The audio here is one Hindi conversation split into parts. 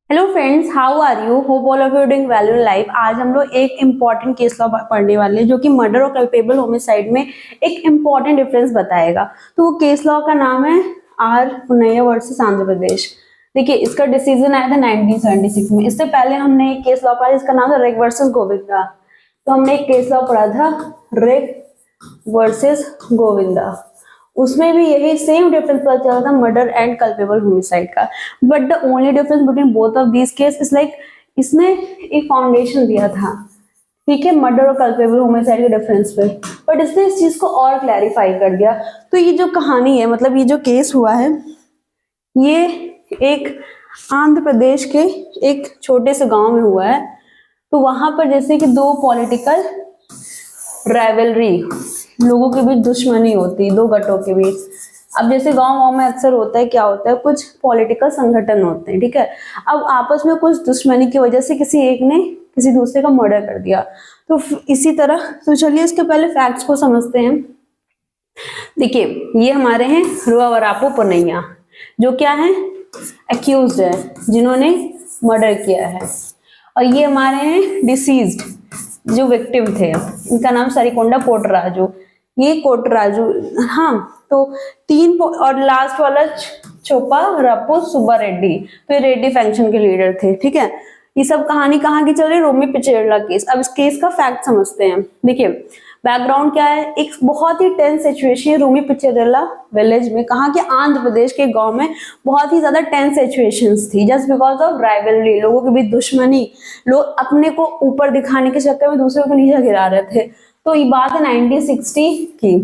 Hello friends, how are you? Hope all of you doing well in life. आज हम लोग एक इम्पॉर्टेंट केस लॉ पढ़ने वाले हैं जो कि मर्डर और कल्पेबल होमिसाइड में एक इम्पॉर्टेंट डिफरेंस बताएगा। तो वो केस लॉ का नाम है आर पुनैया वर्सेस आंध्र प्रदेश। देखिए, इसका डिसीजन आया था 1976 में। इससे पहले हमने एक केस लॉ पढ़ा जिसका नाम था रेग वर्सेस गोविंदा। तो हमने एक केस लॉ पढ़ा था रेग वर्सेस गोविंदा, उसमें भी यही सेम डिफरेंस पता चला था मर्डर एंड कल्पेबल होमिसाइड का। But the only difference between both of these case is like इसने एक फाउंडेशन दिया था, ठीक है, मर्डर और कल्पेबल होमिसाइड के डिफरेंस पे, बट इसने इस चीज को और क्लैरिफाई कर दिया। तो ये जो कहानी है, मतलब ये जो केस हुआ है, ये एक आंध्र प्रदेश के एक छोटे से गांव में हुआ है। तो वहां पर जैसे कि दो पॉलिटिकल राइवलरी, लोगों के बीच दुश्मनी होती, दो गटों के बीच। अब जैसे गांव में अक्सर होता है, क्या होता है, कुछ पॉलिटिकल संगठन होते हैं, ठीक है। अब आपस में कुछ दुश्मनी की वजह से किसी एक ने किसी दूसरे का मर्डर कर दिया। तो इसी तरह, तो चलिए इसके पहले फैक्ट्स को समझते हैं। देखिए, ये हमारे हैं रुआ वरापू पुनैया, जो क्या है, एक्यूज्ड है, जिन्होंने मर्डर किया है। और ये हमारे हैं डिसीज्ड, जो विक्टिम थे, इनका नाम सरिकोंडा कोटराजू। ये कोटराजू, हाँ, तो तीन, और लास्ट वाला चोपा रप्पू सुब्बा रेड्डी, तो ये रेड्डी फैक्शन के लीडर थे, ठीक है। ये सब कहानी कहाँ की चल रही है? रोमी पिचेरला केस। अब इस केस का फैक्ट समझते हैं। देखिए, बैकग्राउंड क्या है, एक बहुत ही टेंस सिचुएशन है रोमी पिचेरला विलेज में, कहाँ के, आंध्र प्रदेश के गांव में बहुत ही ज्यादा टेंस सिचुएशंस थी, जस्ट बिकॉज ऑफ राइवलरी, लोगों के बीच दुश्मनी, लोग अपने को ऊपर दिखाने के चक्कर में दूसरे को नीचे गिरा रहे थे। तो ये बात है 1960 की।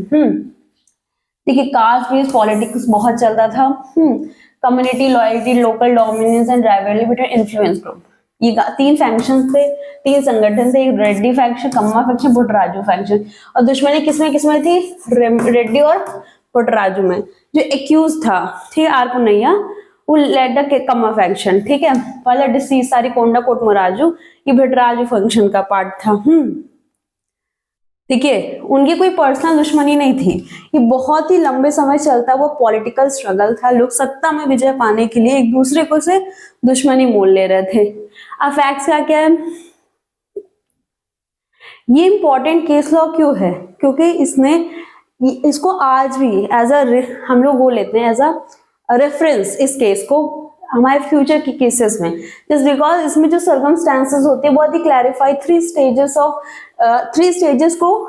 देखिए, कास्ट बेस्ड पॉलिटिक्स बहुत चल रहा था। Community loyalty, local dominance and rivalry between influence group, ये तीन फैक्शन थे, तीन संगठन थे, एक रेड्डी फैक्शन, कम्मा फैक्शन, पुट्टराजू फैक्शन। और दुश्मनी किसमें थी? रेड्डी और पुट्टराजू में। जो एक्यूज था, ठीक, आर पुनैया, वो लेड द कम्मा फैक्शन, ठीक है। पहला डिसीज सरिकोंडा कोटराजू, ये भट्टराजू फैक्शन का पार्ट था। देखिए, उनकी कोई पर्सनल दुश्मनी नहीं थी, ये बहुत ही लंबे समय चलता वो पॉलिटिकल स्ट्रगल था। लोग सत्ता में विजय पाने के लिए एक दूसरे को से दुश्मनी मोल ले रहे थे। अब फैक्ट्स क्या है, ये इंपॉर्टेंट केस लॉ क्यों है? क्योंकि इसको आज भी एज अ, हम लोग वो लेते हैं एज अ रेफरेंस इस केस को हमारे फ्यूचर के केसेस में, जस्ट बिकॉज इसमें जो सर्कमस्टांसेस होते हैं बहुत ही क्लैरिफाई, थ्री स्टेजेस को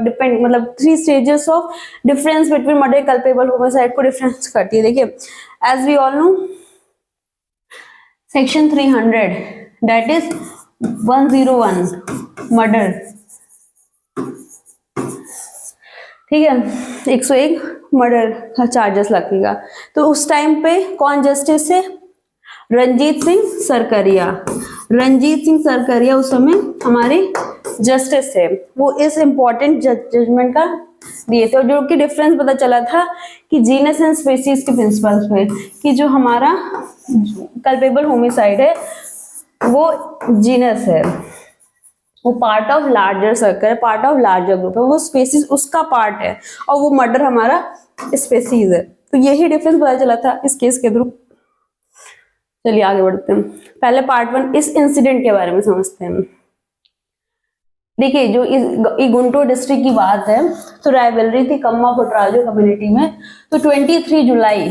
डिपेंड, मतलब three stages of difference between murder culpable homicide को डिफरेंस करती है। देखिए, as we all know, section 300 that is 101 murder, ठीक है, 101 मर्डर का चार्जेस लगेगा। तो उस टाइम पे कौन जस्टिस है? रंजीत सिंह सरकरिया। रंजीत सिंह सरकरिया उस समय हमारे जस्टिस है, वो इस इंपॉर्टेंट जजमेंट का दिए थे। और जो कि डिफरेंस पता चला था कि जीनस एंड स्पीसीज के प्रिंसिपल्स में, कि जो हमारा कल्पेबल होमिसाइड है वो जीनस है, वो पार्ट ऑफ लार्जर सर्कल है, पार्ट ऑफ लार्जर ग्रुप है, वो स्पेसीज उसका पार्ट है, और वो मर्डर हमारा स्पेसीज है। तो यही डिफरेंस पता चला था इस केस के थ्रू। चलिए आगे बढ़ते हैं। पहले पार्ट 1 इस इंसिडेंट के बारे में समझते हैं। देखिए, जो इस गुंटूर डिस्ट्रिक्ट की बात है, तो राइवलरी थी कम्मा पुट्टराजू कम्युनिटी में। तो 23 जुलाई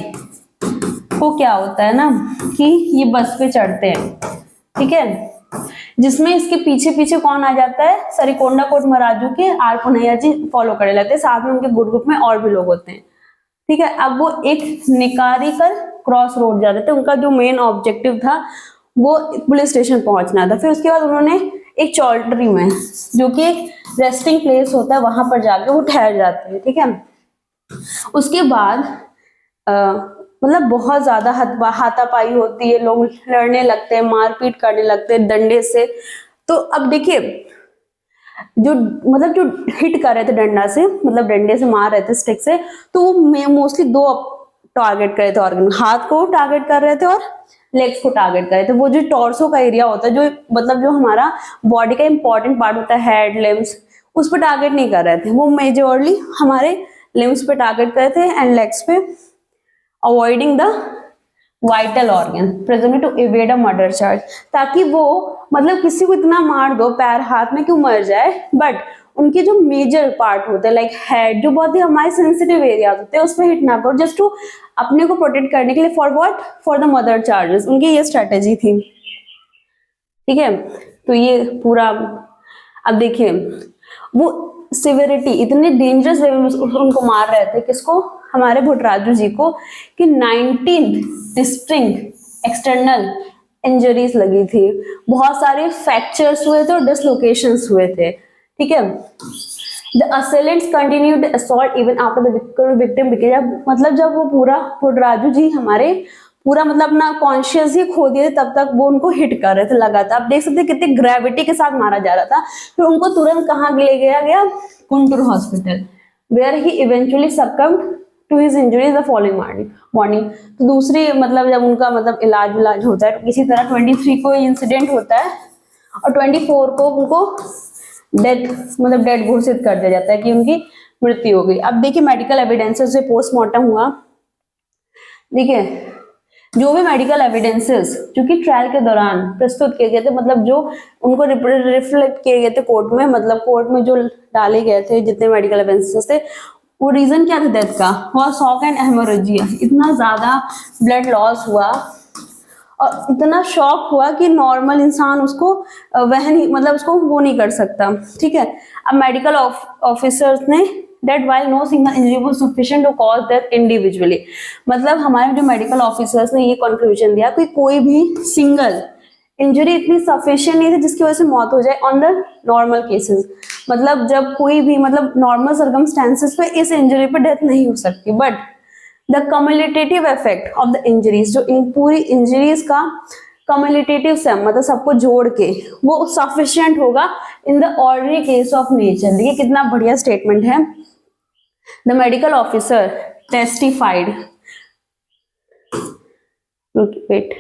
को क्या होता है ना, कि ये बस पे चढ़ते हैं, ठीक है, जिसमें इसके पीछे पीछे कौन आ जाता है? सरिकोंडा कोटराजू के आर पुनैया जी फॉलो करने लगते हैं, साथ में उनके ग्रुप में और भी लोग होते हैं, ठीक है। अब वो एक निकारिकर क्रॉस रोड जा रहे थे, उनका जो मेन ऑब्जेक्टिव था वो पुलिस स्टेशन पहुंचना था। फिर उसके बाद उन्होंने एक चौल्ट्री में, जो कि एक रेस्टिंग प्लेस होता है, वहां पर जाके वो ठहर जाते हैं, ठीक है। उसके बाद मतलब बहुत ज्यादा हाथापाई होती है, लोग लड़ने लगते हैं, मारपीट करने लगते हैं डंडे से। तो अब देखिए, जो मतलब जो हिट कर रहे थे डंडा से, मतलब डंडे से मार रहे थे स्टिक से, तो वो मोस्टली दो टारगेट कर रहे थे ऑर्गन, हाथ को टारगेट कर रहे थे और लेग्स को टारगेट कर रहे थे। वो जो टॉर्सो का एरिया होता है, जो मतलब जो हमारा बॉडी का इंपॉर्टेंट पार्ट होता है, हेड, लिम्स, उस पर टारगेट नहीं कर रहे थे, वो मेजरली हमारे लिम्स पे टारगेट कर रहे थे एंड लेग्स पे, avoiding the vital organ present to evade a murder charge, ताकि वो मतलब किसी को इतना मार दो पैर हाथ में क्यों मर जाए, बट उनके जो मेजर पार्ट होते हैं लाइक हेड, जो बहुत ही हमारे सेंसिटिव एरिया होते हैं उस पर हिट ना करो, जस्ट टू अपने को प्रोटेक्ट करने के लिए। For what? For the murder charges. उनकी ये स्ट्रेटेजी थी, ठीक है। तो ये पूरा, अब देखिए वो सिविरिटी इतने डेंजरस वे में उनको मार रहे थे, किसको? हमारे भुट्टराजू जी को, कि 19 डिस्टिंक्ट एक्सटर्नल इंजरीज लगी थी, बहुत सारे फ्रैक्चर्स हुए थे और डिसलोकेशंस हुए थे, ठीक है। The assailants continued the assault even after the victim became, मतलब जब वो पूरा भुट्टराजू जी हमारे पूरा मतलब अपना कॉन्शियस ही खो दिए तब तक वो उनको हिट कर रहे थे लगातार। आप देख सकते हैं कितनी ग्रेविटी के साथ मारा जा रहा था। फिर उनको तुरंत कहाँ ले गया Guntur hospital, where he eventually succumbed to his injuries the following morning. तो दूसरी मतलब जब उनका मतलब इलाज होता है तो किसी तरह 23 को इंसिडेंट होता है और 24 को उनको डेड घोषित कर दिया जाता है कि उनकी मृत्यु हो गई। अब देखिए मेडिकल एविडेंसेस से पोस्टमार्टम हुआ, देखिए जो भी मेडिकल एविडेंसेस जो कि ट्रायल के दौरान प्रस्तुत किए गए थे, मतलब जो उनको रिफ्लेक्ट किए गए थे कोर्ट में, मतलब कोर्ट में जो डाले गए थे जितने मेडिकल एविडेंसेस थे, वो रीजन क्या था डेथ का? वो शॉक एंड हेमोरेजिया। इतना ज्यादा ब्लड लॉस हुआ और इतना शॉक हुआ कि नॉर्मल इंसान उसको वहन ही मतलब उसको वो नहीं कर सकता, ठीक है। अब मेडिकल ऑफिसर्स ने that while no single injury was sufficient to cause death individually, मतलब हमारे जो मेडिकल ऑफिसर्स ने ये कंक्लूजन दिया कि कोई भी सिंगल इंजरी इतनी सफिशिएंट नहीं थी जिसकी वजह से मौत हो जाए ऑन द नॉर्मल केसेस। मतलब जब कोई भी मतलब नॉर्मल सर्कमस्टेंसेस पे इस इंजरी पे डेथ नहीं हो सकती, but the cumulative effect of the injuries, जो इन पूरी इंजरीज का कम्युलेटिव सम मतलब सबको जोड़ के वो सफिशिएंट होगा इन the ordinary case of nature. देखिए कितना बढ़िया स्टेटमेंट है। The medical officer testified. Wait.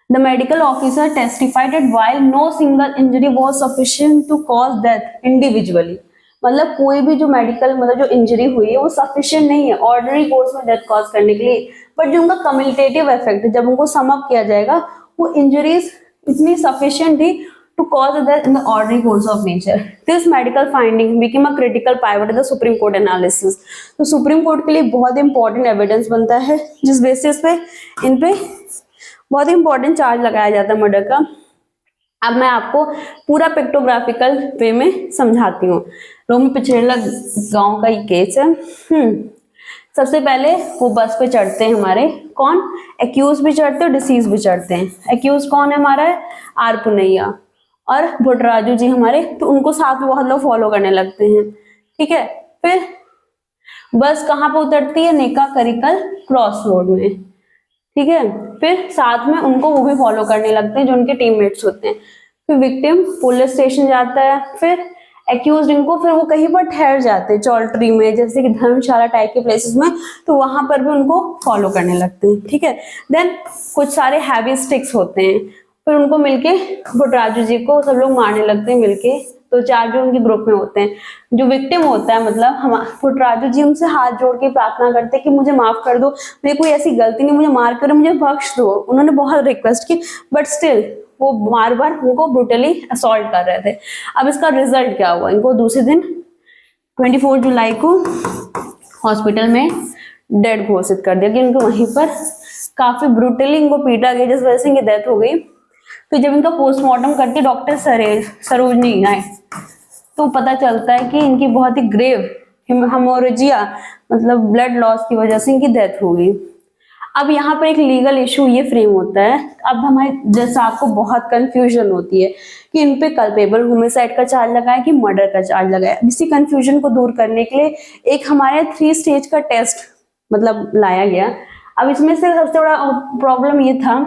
The medical officer testified that while no single injury was sufficient to cause death individually, मतलब कोई भी जो मेडिकल मतलब जो इंजरी हुई है वो सफिशिएंट नहीं है ऑर्डिनरी कोर्स में डेथ कॉज करने के लिए, बट जो उनका कम्युलेटिव इफेक्ट है जब उनको सम अप किया जाएगा वो इंजरीज इतनी सफिशिएंट थी to cause death in the ordinary course of nature. This medical finding became a critical pivot in the Supreme Court analysis. तो सुप्रीम कोर्ट के लिए बहुत इंपॉर्टेंट एविडेंस बनता है जिस बेसिस पे इन पे बहुत इंपॉर्टेंट चार्ज लगाया जाता है मर्डर का। अब मैं आपको पूरा पिक्टोग्राफिकल वे में समझाती हूँ। रोमी पिछड़ेला गांव का ये केस है। सबसे पहले वो बस पे चढ़ते हैं हमारे कौन? एक्यूज भी चढ़ते हैं और डिसीज भी चढ़ते हैं। एक्यूज कौन है हमारा? आर पुनैया और भुट्टराजू जी हमारे, तो उनको साथ में बहुत लोग फॉलो करने लगते हैं, ठीक है। फिर बस कहाँ पे उतरती है? नेका करिकल क्रॉस रोड में, ठीक है। फिर साथ में उनको वो भी फॉलो करने लगते हैं जो उनके टीममेट्स होते हैं। फिर विक्टिम पुलिस स्टेशन जाता है, फिर एक्यूज इनको फिर वो कहीं पर ठहर जाते हैं चौल्ट्री में, जैसे कि धर्मशाला टाइप के प्लेसेस में, तो वहां पर भी उनको फॉलो करने लगते हैं, ठीक है। देन कुछ सारे हैवी स्टिक्स होते हैं, फिर उनको मिलके भुट्टराजू जी को सब लोग मारने लगते हैं मिलके। तो 4 जो उनके ग्रुप में होते हैं, जो विक्टिम होता है मतलब हम भुट्टराजू जी उनसे हाथ जोड़ के प्रार्थना करते हैं कि मुझे माफ कर दो, मेरी कोई ऐसी गलती नहीं, मुझे मार कर मुझे बख्श दो। उन्होंने बहुत रिक्वेस्ट की बट स्टिल वो बार बार उनको ब्रूटली असॉल्ट कर रहे थे। अब इसका रिजल्ट क्या हुआ? इनको दूसरे दिन 24 जुलाई को हॉस्पिटल में डेड घोषित कर दिया कि उनको वहीं पर काफी ब्रूटली इनको पीटा गया जिस वजह से इनकी डेथ हो गई। तो जब इनका पोस्टमार्टम करके डॉक्टर सरोजनी आए तो पता चलता है कि इनकी बहुत ही ग्रेव हेमोरेजिया मतलब ब्लड लॉस की वजह से इनकी डेथ हो गई। अब यहाँ पर एक लीगल इशू ये फ्रेम होता है। अब हमारे जैसा आपको बहुत कंफ्यूजन होती है कि इन पे कल्पेबल होमिसाइड का चार्ज लगाए कि मर्डर का चार्ज लगाए। इसी कंफ्यूजन को दूर करने के लिए एक हमारे 3 स्टेज का टेस्ट मतलब लाया गया। अब इसमें से सबसे बड़ा प्रॉब्लम ये था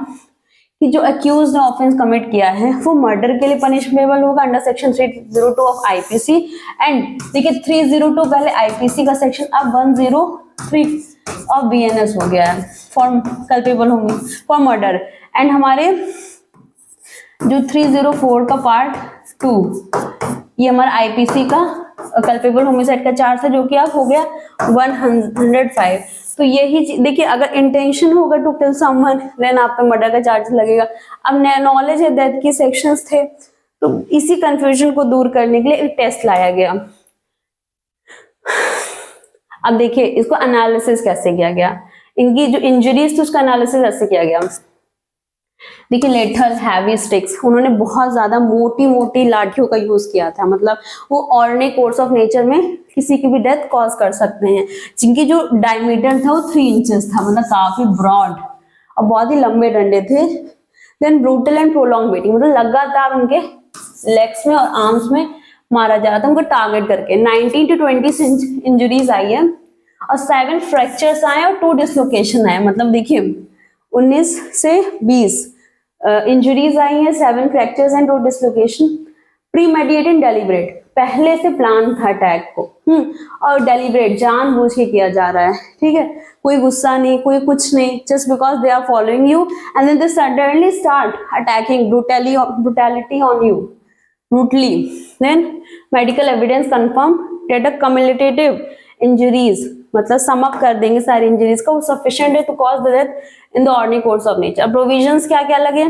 कि जो अक्यूज ने ऑफेंस कमिट किया है वो मर्डर के लिए पनिशमेबल होगा under section 302 of IPC. And देखिए 302 पहले आईपीसी का सेक्शन, अब 103 ऑफ बीएनएस हो गया है for culpable Homi for murder. And हमारे जो 304 का पार्ट 2 ये हमारा आईपीसी का कल्पेबल होमिसाइड का चार्ज है जो कि अब हो गया 105। तो यही देखिए, अगर इंटेंशन होगा टू किल समवन देन आप पे मर्डर का चार्ज लगेगा। अब नॉलेज है डेथ के सेक्शंस थे, तो इसी कंफ्यूजन को दूर करने के लिए एक टेस्ट लाया गया। अब देखिए इसको एनालिसिस कैसे किया गया, इनकी जो इंजरीज थी उसका एनालिसिस ऐसे किया गया। देखिए लेथल हैवी स्टिक्स, उन्होंने बहुत ज्यादा मोटी मोटी लाठियों का यूज किया था, मतलब वो ऑर्डिनरी कोर्स ऑफ नेचर में किसी की भी डेथ कॉज कर सकते हैं, जिनकी जो डायमीटर था वो 3 इंचेस था, मतलब काफी ब्रॉड और बहुत ही लंबे डंडे थे। Then brutal and prolong beating, मतलब लगातार उनके लेग्स में और आर्म्स में मारा जा रहा था उनको टारगेट करके। 19 to 20 इंजरीज आई है और 7 फ्रैक्चर्स आए और 2 डिसलोकेशन आए, मतलब देखिए 19 से 20 इंजरीज आई हैं, 7 फ्रैक्चर्स एंड 2 डिसलोकेशन। प्रीमेडिएटेड डेलिब्रेट, पहले से प्लान था अटैक को, और डेलिब्रेट जानबूझ के किया जा रहा है, ठीक है, कोई गुस्सा नहीं, कोई कुछ नहीं, just because they are following you and then they suddenly start attacking brutality on you, brutally. Then medical evidence confirm that a cumulative injuries, मतलब सम अप कर देंगे सारी इंजरीज का, वो सफिशिएंट है to cause the death in the ordinary course of nature. Provisions क्या क्या लगे,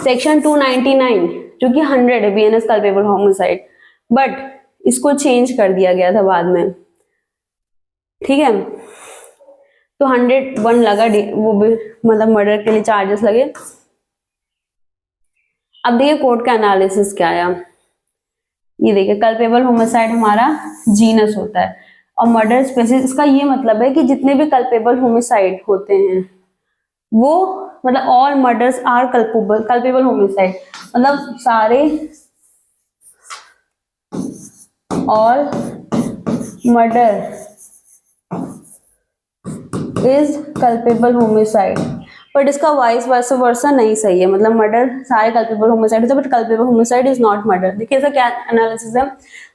सेक्शन 299 जो कि 100 है बीएनएस कल्पेबल होमिसाइड, बट इसको चेंज कर दिया गया था बाद में, ठीक है, तो 101 लगा, वो भी मतलब मर्डर के लिए चार्जेस लगे। अब देखिए कोर्ट का एनालिसिस क्या आया, ये देखिए कल्पेबल होमिसाइड हमारा जीनस होता है और मर्डर स्पेसिस, इसका ये मतलब है कि जितने भी कल्पेबल होमिसाइड होते हैं वो मतलब all murders are culpable homicide, मतलब सारे all murder is culpable homicide, but इसका वाइस वर्सा नहीं सही है, मतलब मर्डर सारे कल्पेबल होमिसाइड होते हैं but culpable homicide is not murder. देखिए इसका क्या एनालिसिस है,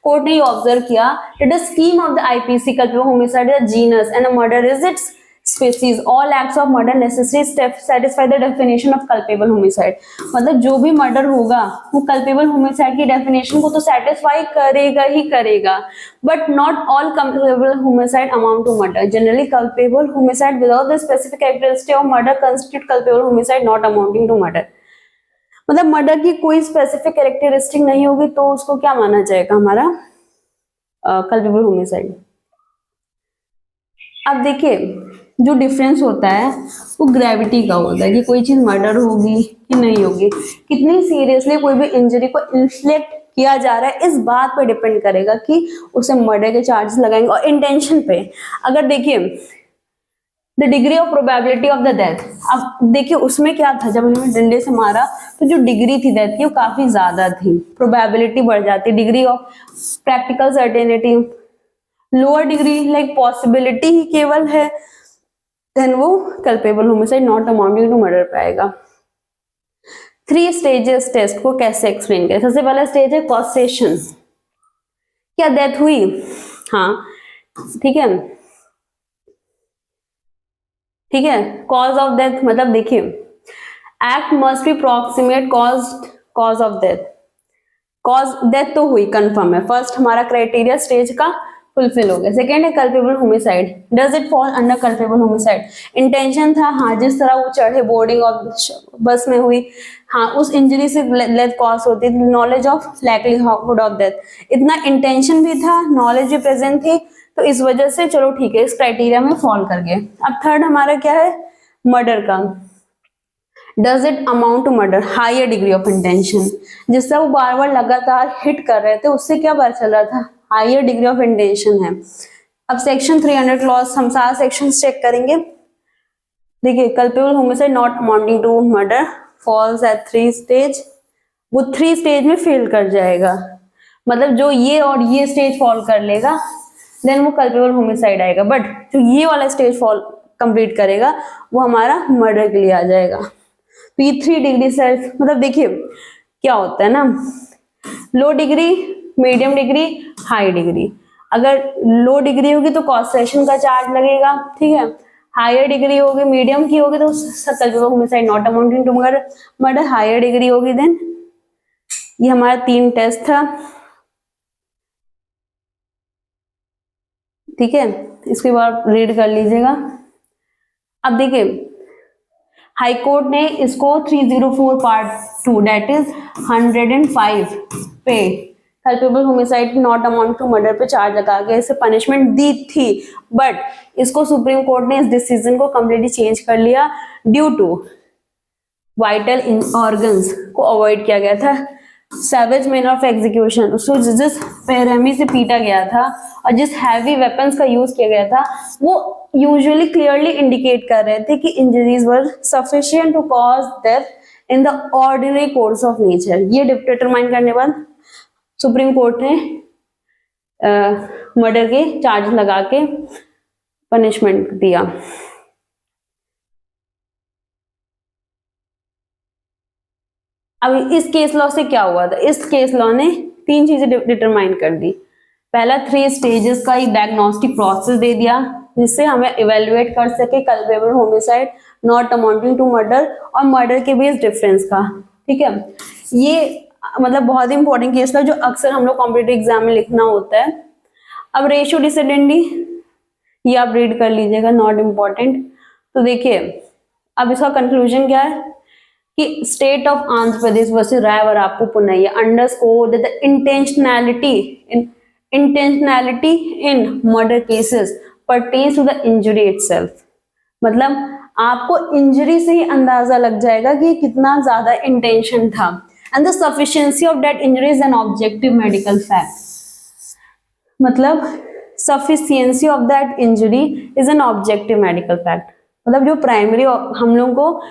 कोर्ट ने ये ऑब्जर्व किया that the scheme of the IPC culpable homicide is a genus and a murder is it's species, all acts of murder necessary satisfy the definition of culpable homicide, मतलब जो भी मर्डर होगा वो कल्पेबल होमिसाइड की डेफिनेशन को तो सेटिस्फाई करेगा ही करेगा, but not all culpable homicide amount to murder. Generally culpable homicide without the specific characteristic of murder constitute culpable homicide not amounting to murder, मतलब मर्डर की कोई स्पेसिफिक कैरेक्टरिस्टिक नहीं होगी तो उसको क्या माना जाएगा हमारा कल्पेबल होमिसाइड। अब देखिए जो डिफरेंस होता है वो ग्रेविटी का होता है कि कोई चीज मर्डर होगी कि नहीं होगी, कितनी सीरियसली कोई भी इंजरी को इन्फ्लिक्ट किया जा रहा है इस बात पर डिपेंड करेगा कि उसे मर्डर के चार्जेस लगाएंगे, और इंटेंशन पे। अगर देखिए the degree of probability of the death, अब देखिए उसमें क्या था, जब उन्होंने डंडे से मारा तो जो डिग्री थी डेथ की वो काफी ज्यादा थी, प्रोबेबिलिटी बढ़ जाती, degree of practical certainty lower degree like possibility ही केवल है, देन वो culpable homicide not amounting to murder पाएगा। 3 स्टेजेस टेस्ट को कैसे एक्सप्लेन करें, सबसे पहला स्टेज है कॉसेशन, क्या डेथ हुई, हाँ ठीक है, ठीक है, कॉज ऑफ डेथ, मतलब देखिए act must be proximate cause of death, cause death तो हुई कंफर्म है, फर्स्ट हमारा क्राइटेरिया स्टेज का फुलफिल हो गया। सेकेंड है culpable homicide, does it fall under culpable homicide, intention था, हाँ जिस तरह वो चढ़े बोर्डिंग ऑफ बस में हुई, हाँ उस इंजरी से डेथ कॉज होती है, knowledge of likelihood of death, इतना इंटेंशन भी था, नॉलेज भी प्रेजेंट थी, तो इस वजह से चलो ठीक है इस क्राइटेरिया में फॉल कर गए। अब थर्ड हमारा क्या है मर्डर का, does it amount to murder, higher degree of intention, जिससे वो बार बार लगातार हिट कर रहे थे उससे क्या पता चल रहा था, हायर डिग्री ऑफ इंटेंशन है। अब सेक्शन 300 क्लॉज हम सारा सेक्शन चेक करेंगे। देखिए culpable homicide not amounting to murder falls at 3 stage, वो 3 स्टेज में फेल कर जाएगा, मतलब जो ये और ये स्टेज फॉल कर लेगा देन वो कल्पेबल होमिसाइड आएगा, बट जो ये वाला स्टेज फॉल कंप्लीट करेगा वो हमारा मर्डर के लिए आ जाएगा। तो ये 3 डिग्री सेल्फ, मतलब देखिए क्या होता है ना, low degree, medium degree, high degree, अगर लो डिग्री होगी तो कॉसेशन का चार्ज लगेगा, ठीक है, हायर डिग्री होगी, मीडियम की होगी तो culpable homicide not amounting to murder, higher degree होगी देन, ये हमारा 3 टेस्ट था, ठीक है। इसके बाद रीड कर लीजिएगा। अब देखिए हाई कोर्ट ने इसको 304 पार्ट 2 दैट इज 105 पे culpable homicide not amount to murder पे चार्ज लगा के इसे पनिशमेंट दी थी, बट इसको सुप्रीम कोर्ट ने इस डिसीजन को कम्प्लीटली चेंज कर लिया ड्यू टू वाइटल ऑर्गन्स को अवॉइड किया गया था। सैवेज मैनर ऑफ एग्जीक्यूशन, उसको जिस बेरहमी से पीटा गया था और जिस हैवी वेपन्स का यूज किया गया था वो यूजुअली क्लियरली इंडिकेट कर रहे थे कि injuries were sufficient to cause death in the ordinary course of nature. ये डिटरमाइन करने बाद सुप्रीम कोर्ट ने मर्डर के चार्ज लगा के पनिशमेंट दिया। अब इस केस लॉ से क्या हुआ था, इस केस लॉ ने 3 चीजें डिटरमाइन कर दी। पहला 3 स्टेजेस का एक डायग्नोस्टिक प्रोसेस दे दिया जिससे हमें इवेल्युएट कर सके culpable homicide not amounting to murder और मर्डर के बीच डिफरेंस का। ठीक है, ये मतलब बहुत ही इंपॉर्टेंट केस लॉ जो अक्सर हम लोग कॉम्पिटिटिव एग्जाम में लिखना होता है। अब रेशियो डिसेंडेंडी ये आप रीड कर लीजिएगा, नॉट इम्पॉर्टेंट। तो देखिए अब इसका कंक्लूजन क्या है कि state of Andhra Pradesh versus Rai और आपको Punnayya underscore the intentionality in murder cases pertains to the injury itself. मतलब आपको इंजरी से ही अंदाजा लग जाएगा कि कितना ज्यादा इंटेंशन था। And the sufficiency of that injury is an objective medical fact. मतलब sufficiency of that injury is an objective medical fact. मतलब जो प्राइमरी हम लोगों को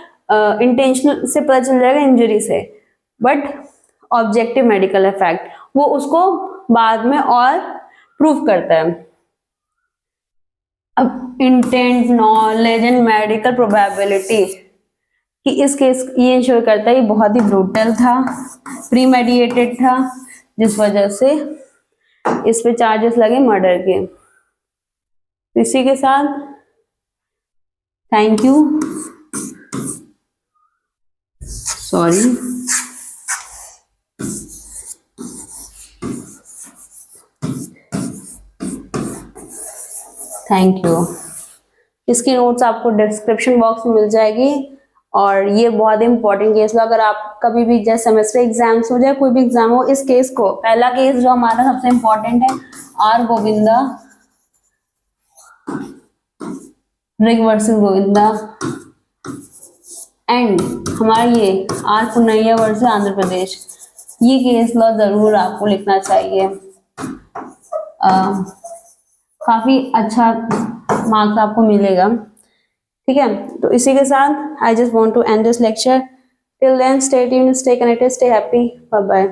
इंटेंशनल से पता चल जाएगा इंजरी से, बट ऑब्जेक्टिव मेडिकल इफेक्ट वो उसको बाद में और प्रूव करता है। अब intent, knowledge and medical probability कि इस केस ये इंश्योर करता है ये बहुत ही ब्रूटल था, प्रीमेडिएटेड था, जिस वजह से इस पे चार्जेस लगे मर्डर के। इसी के साथ thank you, sorry. Thank you. इसकी नोट्स आपको डिस्क्रिप्शन बॉक्स में मिल जाएगी। और ये बहुत इंपॉर्टेंट केस है, अगर आप कभी भी जैसे सेमेस्टर एग्जाम्स हो जाए कोई भी एग्जाम हो, इस केस को, पहला केस जो हमारा सबसे इंपॉर्टेंट है R Govinda, Reg versus Govinda, and हमारा ये आर पुनैया वर्सेस आंध्र प्रदेश, ये केस लॉ जरूर आपको लिखना चाहिए। काफी अच्छा मार्क्स आपको मिलेगा। ठीक है, तो इसी के साथ I just want to end this lecture. Till then stay tuned, stay connected, stay happy, bye bye.